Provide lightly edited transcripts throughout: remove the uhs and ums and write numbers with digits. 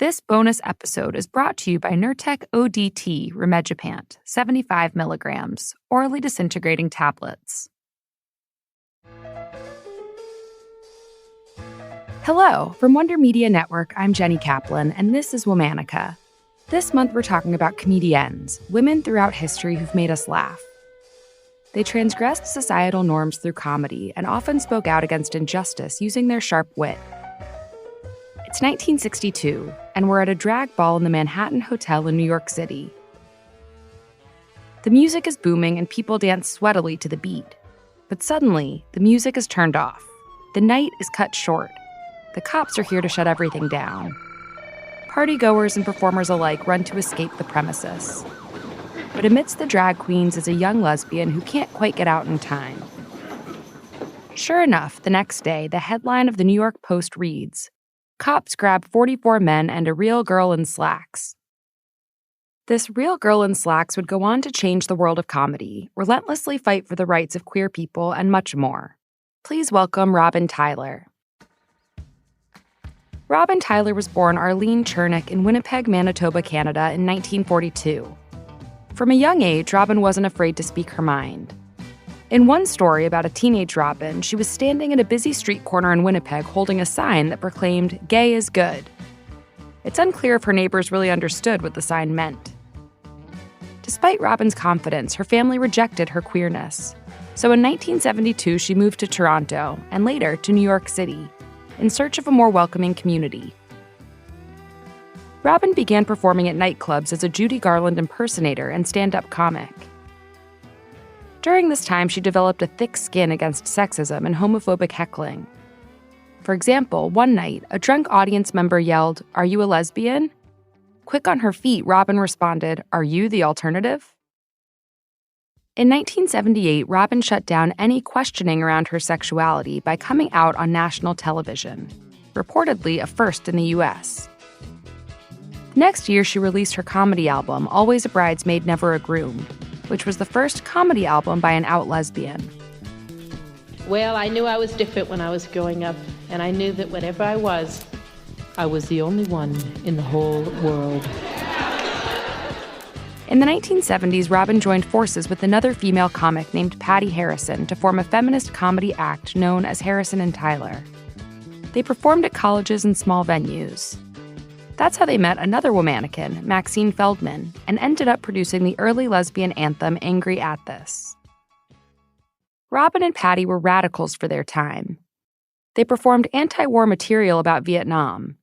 This bonus episode is brought to you by Nurtec ODT Rimegepant, 75 milligrams, orally disintegrating tablets. Hello, from Wonder Media Network, I'm Jenny Kaplan, and this is Womanica. This month we're talking about comediennes, women throughout history who've made us laugh. They transgressed societal norms through comedy and often spoke out against injustice using their sharp wit. It's 1962, and we're at a drag ball in the Manhattan Hotel in New York City. The music is booming and people dance sweatily to the beat. But suddenly, the music is turned off. The night is cut short. The cops are here to shut everything down. Partygoers and performers alike run to escape the premises. But amidst the drag queens is a young lesbian who can't quite get out in time. Sure enough, the next day, the headline of the New York Post reads, "Cops grab 44 men and a real girl in slacks." This real girl in slacks would go on to change the world of comedy, relentlessly fight for the rights of queer people, and much more. Please welcome Robin Tyler. Robin Tyler was born Arlene Chernick in Winnipeg, Manitoba, Canada in 1942. From a young age, Robin wasn't afraid to speak her mind. In one story about a teenage Robin, she was standing at a busy street corner in Winnipeg holding a sign that proclaimed, "Gay is good." It's unclear if her neighbors really understood what the sign meant. Despite Robin's confidence, her family rejected her queerness. So in 1972, she moved to Toronto, and later to New York City, in search of a more welcoming community. Robin began performing at nightclubs as a Judy Garland impersonator and stand-up comic. During this time, she developed a thick skin against sexism and homophobic heckling. For example, one night, a drunk audience member yelled, "Are you a lesbian?" Quick on her feet, Robin responded, "Are you the alternative?" In 1978, Robin shut down any questioning around her sexuality by coming out on national television, reportedly a first in the U.S. Next year, she released her comedy album, Always a Bridesmaid, Never a Groom, which was the first comedy album by an out lesbian. Well, I knew I was different when I was growing up, and I knew that whatever I was the only one in the whole world. In the 1970s, Robin joined forces with another female comic named Patty Harrison to form a feminist comedy act known as Harrison and Tyler. They performed at colleges and small venues. That's how they met another Womanican, Maxine Feldman, and ended up producing the early lesbian anthem Angry at This. Robin and Patty were radicals for their time. They performed anti-war material about Vietnam.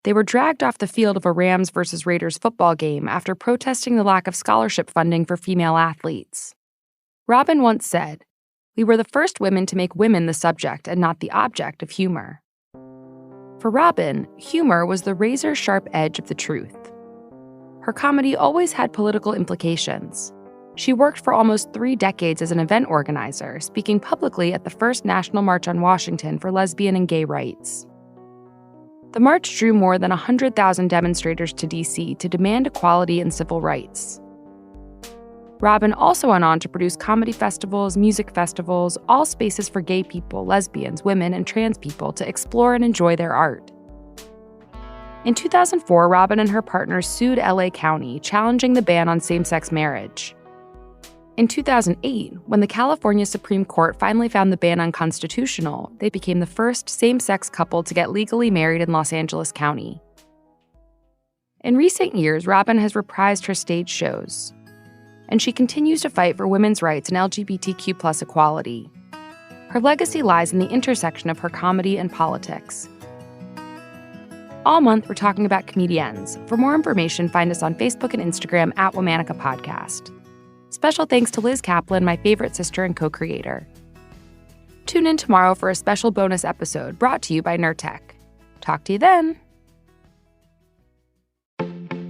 They were dragged off the field of a Rams versus Raiders football game after protesting the lack of scholarship funding for female athletes. Robin once said, "We were the first women to make women the subject and not the object of humor." For Robin, humor was the razor-sharp edge of the truth. Her comedy always had political implications. She worked for almost 3 decades as an event organizer, speaking publicly at the first National March on Washington for lesbian and gay rights. The march drew more than 100,000 demonstrators to D.C. to demand equality and civil rights. Robin also went on to produce comedy festivals, music festivals, all spaces for gay people, lesbians, women, and trans people to explore and enjoy their art. In 2004, Robin and her partners sued LA County, challenging the ban on same-sex marriage. In 2008, when the California Supreme Court finally found the ban unconstitutional, they became the first same-sex couple to get legally married in Los Angeles County. In recent years, Robin has reprised her stage shows, and she continues to fight for women's rights and LGBTQ+ equality. Her legacy lies in the intersection of her comedy and politics. All month, we're talking about comediennes. For more information, find us on Facebook and Instagram at Womanica Podcast. Special thanks to Liz Kaplan, my favorite sister and co-creator. Tune in tomorrow for a special bonus episode brought to you by Nurtec. Talk to you then.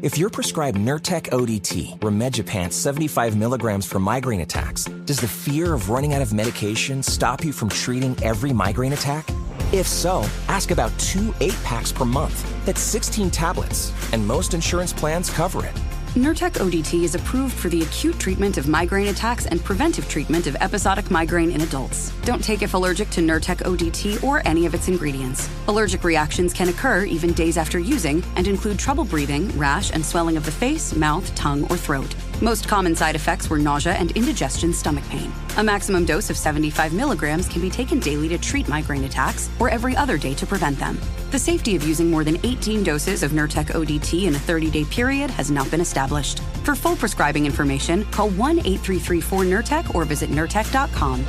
If you're prescribed Nurtec ODT, Rimegepant 75 milligrams for migraine attacks, does the fear of running out of medication stop you from treating every migraine attack? If so, ask about 2 8-packs per month. That's 16 tablets, and most insurance plans cover it. Nurtec ODT is approved for the acute treatment of migraine attacks and preventive treatment of episodic migraine in adults. Don't take if allergic to Nurtec ODT or any of its ingredients. Allergic reactions can occur even days after using and include trouble breathing, rash, and swelling of the face, mouth, tongue, or throat. Most common side effects were nausea and indigestion stomach pain. A maximum dose of 75 milligrams can be taken daily to treat migraine attacks or every other day to prevent them. The safety of using more than 18 doses of Nurtec ODT in a 30-day period has not been established. For full prescribing information, call 1-8334-NURTEC or visit Nurtec.com.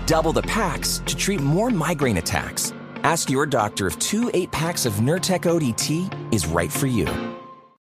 Double the packs to treat more migraine attacks. Ask your doctor if 2 8-packs of Nurtec ODT is right for you.